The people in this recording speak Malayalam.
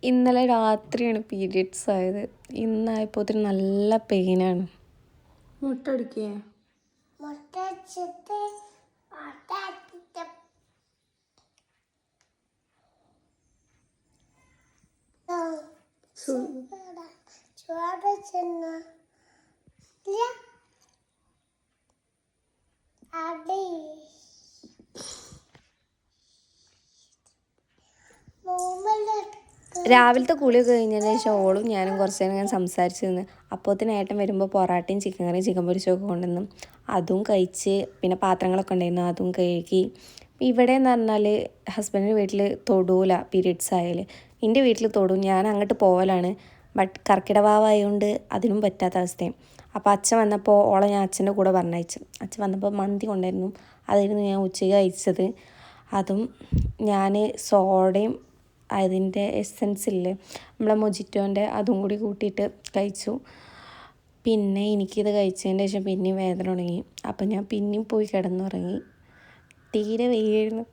ഇന്നലെ രാത്രിയാണ് പീരിയഡ്സ് ആയത്. ഇന്നായപ്പോൾ നല്ല പെയിനാണ്. മുട്ട അടിക്കേ രാവിലത്തെ കുളിയൊക്കെ കഴിഞ്ഞതിന് ശേഷം ഓളും ഞാനും കുറച്ച് നേരം ഞാൻ സംസാരിച്ച് നിന്ന്. അപ്പോഴത്തേന് ഏട്ടൻ വരുമ്പോൾ പൊറാട്ടയും ചിക്കൻ കറിയും ചിക്കൻ പൊരിച്ചൊക്കെ കൊണ്ടുവന്നു. അതും കഴിച്ച് പിന്നെ പാത്രങ്ങളൊക്കെ ഉണ്ടായിരുന്നു അതും കഴുകി. ഇവിടെ എന്ന് പറഞ്ഞാൽ ഹസ്ബൻഡിൻ്റെ വീട്ടിൽ തൊടൂല പീരിയഡ്സ് ആയാൽ. എൻ്റെ വീട്ടിൽ തൊടും, ഞാൻ അങ്ങോട്ട് പോകലാണ്. ബട്ട് കർക്കിടവാവായതുകൊണ്ട് അതിനും പറ്റാത്ത അവസ്ഥയും. അപ്പോൾ അച്ഛൻ വന്നപ്പോൾ ഓളെ ഞാൻ അച്ഛൻ്റെ കൂടെ പറഞ്ഞയച്ചു. അച്ഛൻ വന്നപ്പോൾ മന്തി കൊണ്ടായിരുന്നു, അതായിരുന്നു ഞാൻ ഉച്ചയ്ക്ക് കഴിച്ചത്. അതും ഞാൻ സോഡയും അതിൻ്റെ എസെൻസ് ഇല്ലേ നമ്മളെ മൊജിറ്റോൻ്റെ അതും കൂടി കൂട്ടിയിട്ട് കഴിച്ചു. പിന്നെ എനിക്കിത് കഴിച്ചതിന് ശേഷം പിന്നെയും വേദന തുടങ്ങി. അപ്പം ഞാൻ പിന്നെയും പോയി കിടന്നുറങ്ങി. തീരെ വയ്യായിരുന്നു.